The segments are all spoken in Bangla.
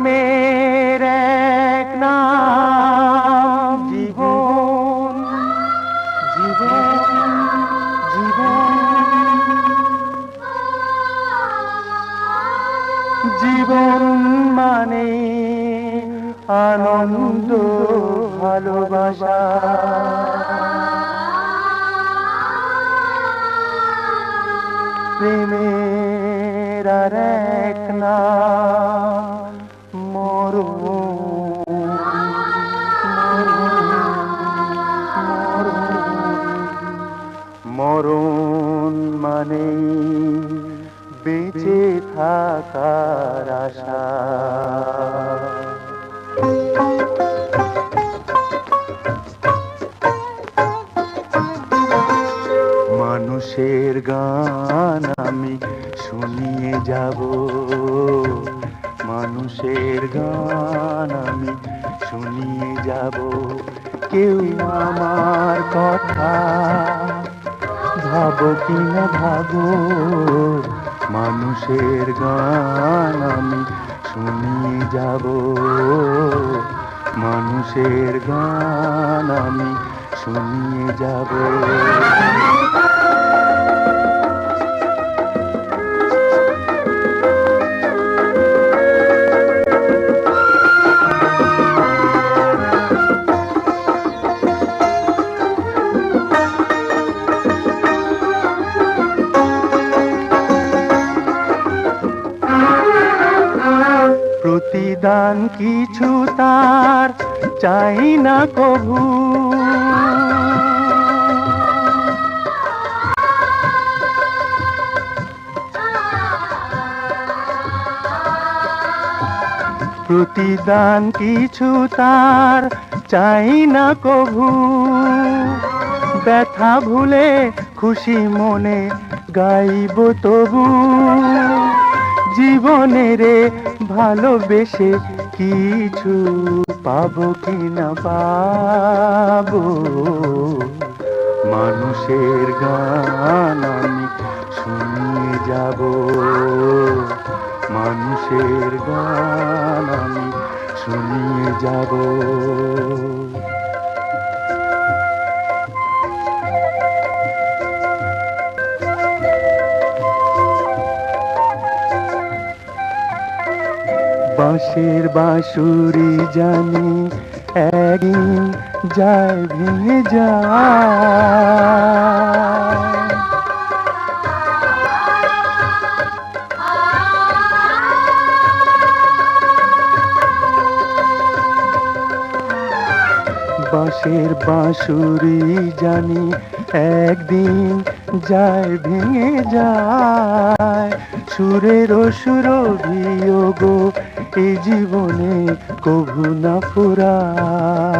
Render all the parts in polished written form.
প্রেমের এক নাম জীবন, জীবন, জীবন, জীবন মানে আনন্দ ভালোবাসা, প্রেমের আর এক নাম মরণ, মরণ মানে বেঁচে থাকার আশা। মানুষের গান আমি শুনিয়ে যাব, মানুষের গান আমি শুনিয়ে যাব। কেউ আমার কথা ভাবো কি না ভাবো, মানুষের গান আমি শুনিয়ে যাব, মানুষের গান আমি শুনিয়ে যাব। প্রতিদান কিছু তার চাই না কভু, প্রতিদান কিছু তার চাই না কভু। ব্যথা ভুলে খুশি মনে গাইব তবু, জীবনেরে ভালোবেসে কিছু পাবো কি না পাবো। মানুষের গান আমি শুনিয়ে যাব, মানুষের গান আমি শুনিয়ে যাব। বাঁশের বাঁশুরি জানি একদিন যায় ভেঙে যায়, বাঁশের বাঁশুরি জানি একদিন যায় ভেঙে যায়। সুরের সুরভিয়োগ এই জীবনে কভু না ফুরায়।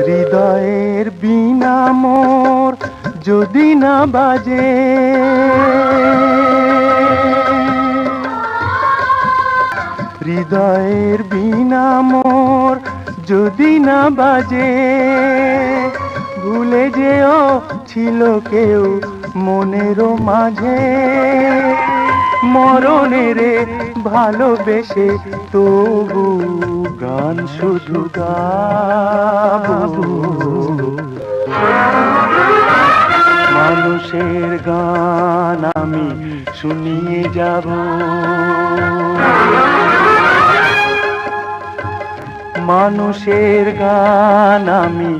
হৃদয়ের বিনা মোর যদি না বাজে, হৃদয়ের বিনা মোর যদি না বাজে, ভুলে যেও ছিল কেউ মনেরও মাঝে। মরণেরে ভালোবেসে তবু গান শুধু গাবো, মানুষের গান আমি শুনিয়ে যাব, মানুষের গান আমি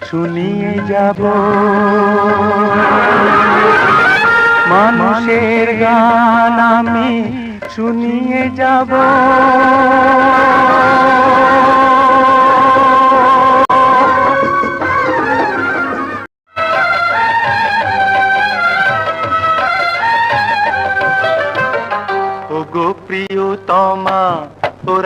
শুনিয়ে যাব, মানুষের গান আমি শুনিয়ে যাব। ওগো প্রিয়তমা, তোর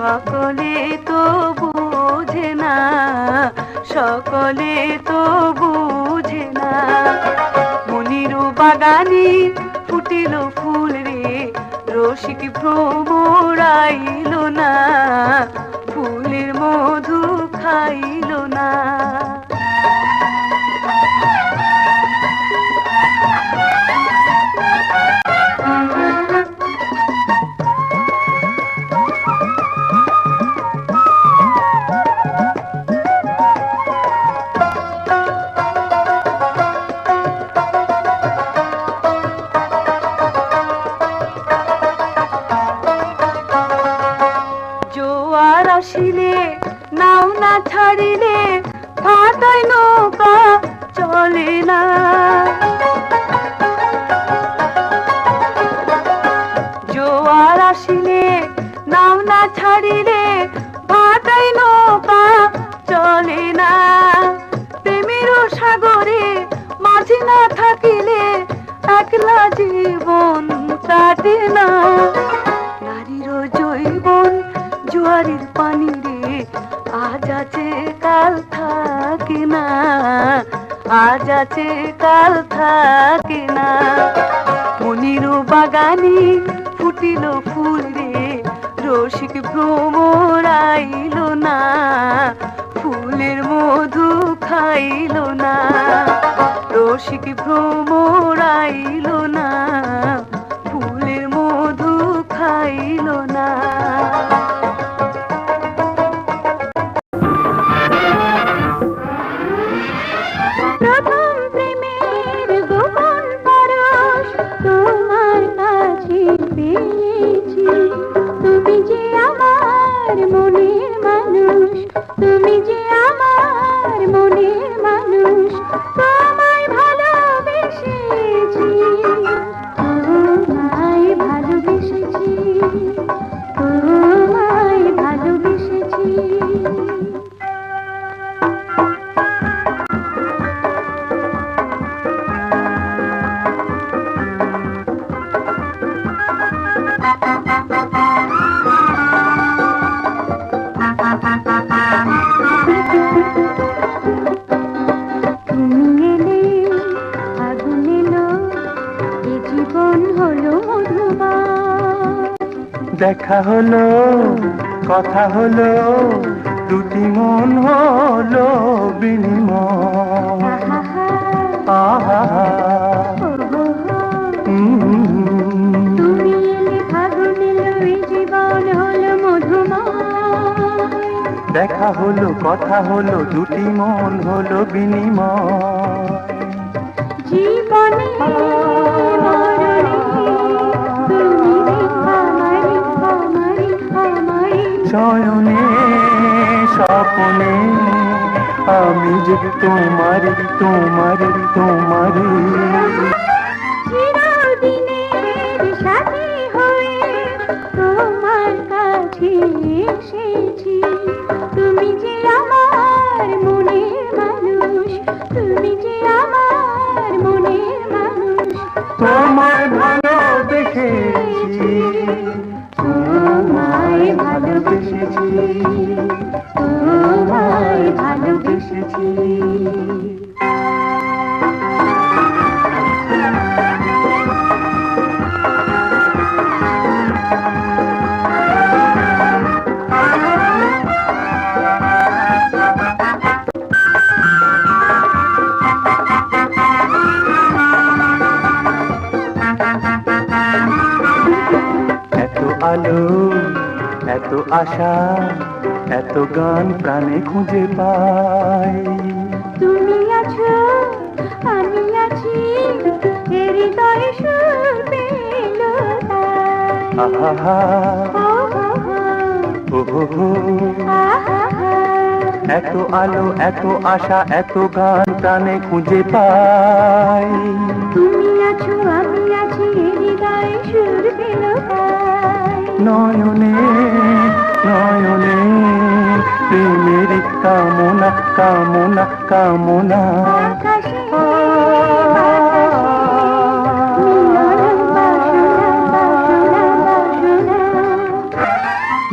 সকলে তো বুঝে না, সকলে তো বুঝে না। মনির বাগানে ফুটিল ফুল রে, রসিক ভ্রমরাইল না, ফুলের মধু খাইল না। জোয়ার আসিলে নাও না ছাড়িলে ভাটায় নৌকা চলে না। জোয়ার আসিলে নাও না ছাড়িলে ভাটায় নৌকা চলে না। প্রেমের সাগরে মাঝি না থাকিলে একলা জীবন কাটে না। নারীর জৈবন জোয়ারের পানি রে, আজ আছে কাল থাকে না, আজ আছে কাল থাকে না। মনির বাগানে ফুটিল ফুল রে, রসিক ভ্রমরাইল না, ফুলের মধু খাইল না। রসিক ভ্রমরাইল না, ফুলের মধু খাইল না। প্রথম প্রেমের গোপন পরশ তোমার কাছে পেয়েছি। তুমি যে আমার মনের মানুষ, তুমি যে আমার মনের মানুষ। তোমায় ভালোবেসেছি, তোমায় ভালোবেসেছি, তোমায় ভালোবেসেছি। দেখা হলো কথা হলো, দুটি মন হলো বিনিময়। আহা তুমি এলে ফাগুন এলো, এই জীবন হলো মধুময়। দেখা হলো কথা হলো, দুটি মন হলো বিনিময়। জীবনে শয়নে স্বপ্নে আমি যে তোমারি তোমারি তোমারি। চিরদিনের সাথী হয়ে তোমার কাছে এসেছি। তুমি যে আমার মনের মানুষ, তুমি যে আমার মনের মানুষ। তোমায় ভালোবেসেছি, তোমায় ভালোবেসেছি, তোমায় ভালোবেসেছি। আলো এত আশা, এত গান প্রাণে খুঁজে পাই। তুমি আছো আমি আছি, হৃদয় সুর পেল তাই। আহা ওহো, এত আলো এত আশা এত গান প্রাণে খুঁজে পাই। তুমি আছো আমি আছি, হৃদয় সুর পেল তাই। নয়নে নয়নে প্রেমের কামনা কামনা কামনা।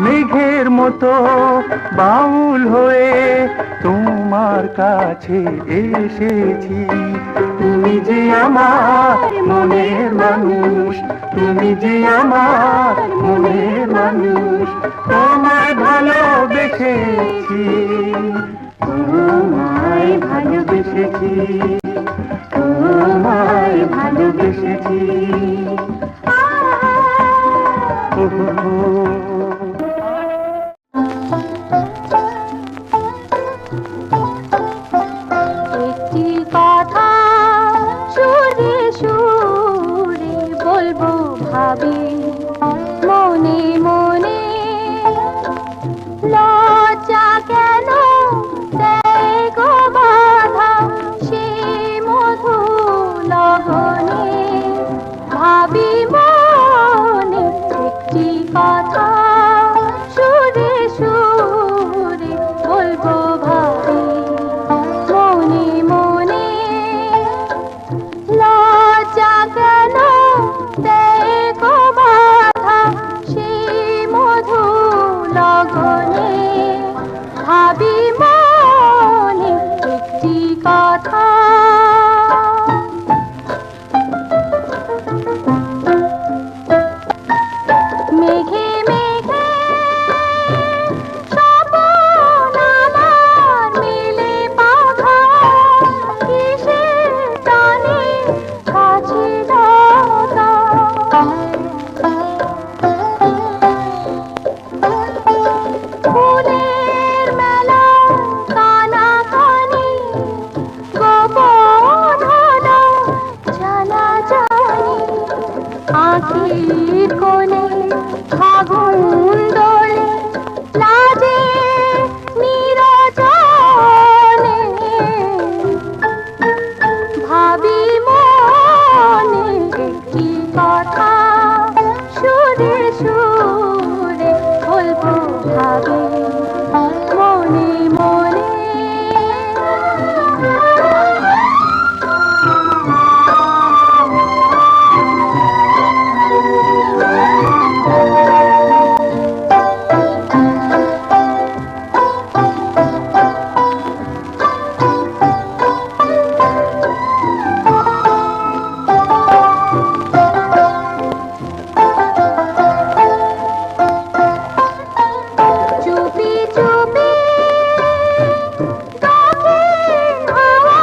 মেঘে আগের মতো বাউল হয়ে তোমার কাছে এসেছি। তুমি যে আমার মনের মানুষ, তুমি যে আমার মনের মানুষ, তোমায় ভালোবেসেছি, তোমায় ভালোবেসেছি, তোমায় ভালোবেসেছি। একটি কথা সুরে সুরে বলবো ভাবি মনে মনে, লজ্জা কেন দেয় গো বাধা সে মধু লগনে, ভাবি মনে একটি কথা সুরে সুরে বলবো ভাবি মনে মনে, লজ্জা কেন দেয় গো বাধা সে মধু লগনে, ভাবি মনে একটি কথা। মেঘে মেঘে স্বপন আমার মেলে বাঁধা, কিসের টানে কাছে দাদা, ফুলের মেলা কানাকানি, গোপন হলো জানাজানি, আঁখির কোণে ফাগুন দোলে লাজে নিরজনে, ভাবি মনে একটি কথা সুরে সুরে বলবো ভাবি মনে মনে। চুপি চুপি দক্ষিণ হাওয়া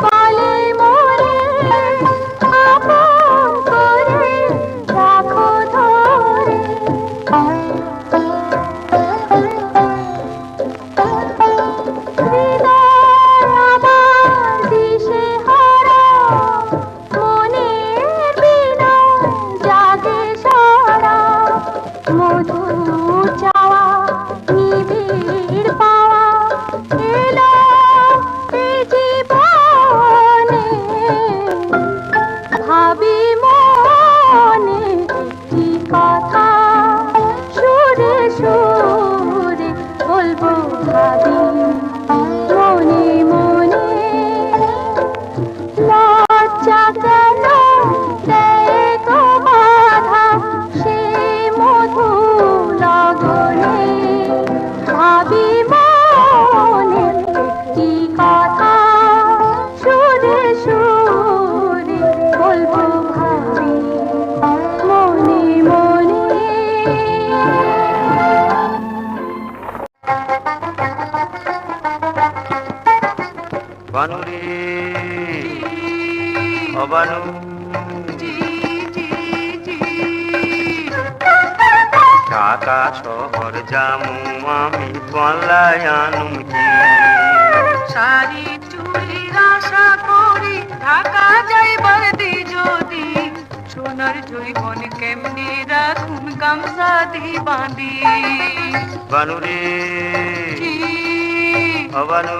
বলে মোরে, আপন করে রাখো ধরে, হৃদয় আমার দিশেহারা, মনের বিনা জাগে সারা, মধু চাওয়া নিবিড় পাওয়া এলো এই জীবনে, ভাবি মনে একটি কথা সুরে সুরে বলবো ভাবি মনে মনে, লজ্জা কেন দেয় গো বাধা সে মধু লগনে, ভাবি মনে একটি কথা সুরে সুরে বলবো ভাবি মনে মনে। বানু রে অবানু, ঢাকা শহর জামু আমি পাল্লায় আনুম কি, শাড়ি চুড়ির আশা করি ঢাকা যাইবার দি যদি, সোনার জৈবন কেমনি রাখুন গামছা দি বাঁধি। বানু রে অবানু,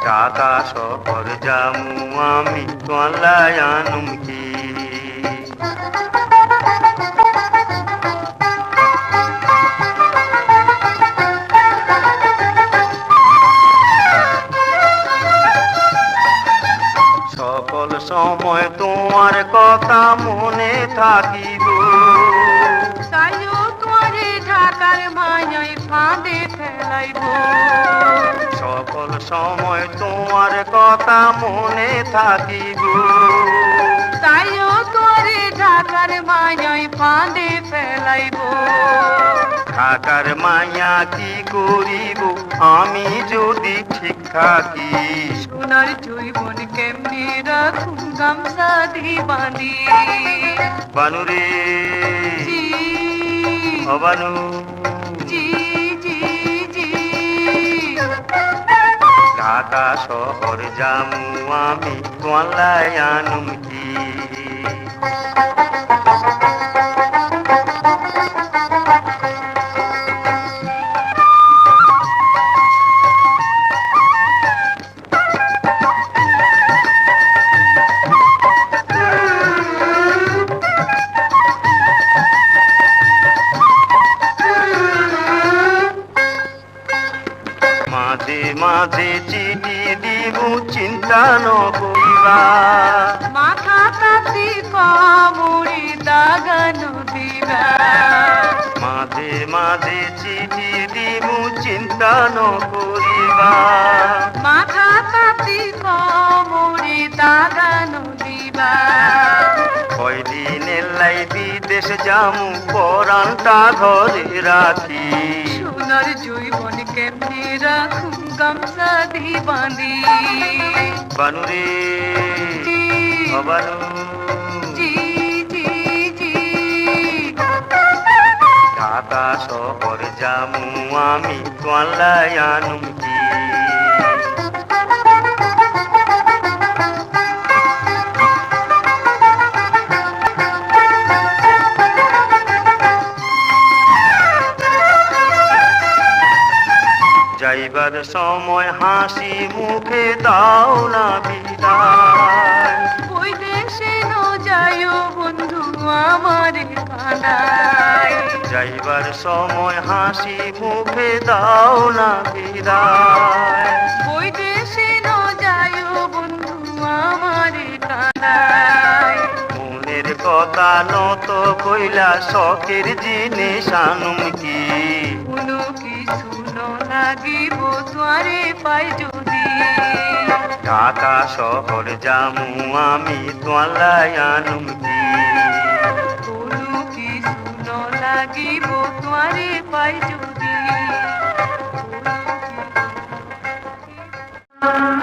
ঢাকা শহর জামু আমি পাল্লায় আনুম কি, সকল সময় তোমার কথা মনে থাকি গো। তাইও তোরে ঢাকার মায়াই ফাঁদে ফেলাইব। সকল সময় তোমার কথা মনে থাকি গো। তাইও তোরে ঢাকার মায়াই ফাঁদে ফেলাইব। ঢাকার মায়া কি করিব আমি যদি ঠিক থাকি। সোনার জৈবন কেমনি রাখুম গামছা দি বাঁধি। বানুরে জি ও বানু, জি জি জি। ঢাকা শহর জামু আমি তোয়ালাই আনুম কি। মাঝে মাঝে চিঠি দিব চিন্তা ন করিবা। মাথা তাতি কামড়ি দাগানো দিবা। মাঝে মাঝে চিঠি দিব চিন্তা ন করিবা। মাথা তাতি কামড়ি দাগানো দিবা। কয়দিনের লাই বিদেশ যামু পরানটা ঘরে রাখি। সোনার জৈবন কেমনি রাখুম গামছা দি বাঁধি। বানুরে ও বানু, জি জি জি। ঢাকা শহর জামু আমি তোয়ালাই আনুম কি। যাইবার সময় হাসি মুখে দাও না বিদায়। ওই দেশে ন যাইও বন্ধু আমার কানায়। যাইবার সময় হাসি মুখে দাও না বিদায়। ওই দেশে ন যাইও বন্ধু আমার কানায়। মনের কথা নত কইলা শখের জিনিস আনুম কি। কোনো কিছু ন লাগিব তোয়ারে পাই যদি। ঢাকা শহর জামু আমি তোয়ালাই আনুম কি। কোনো কিছু ন লাগিব তোয়ারে পাই যদি। কোনো কিছু ন লাগিব।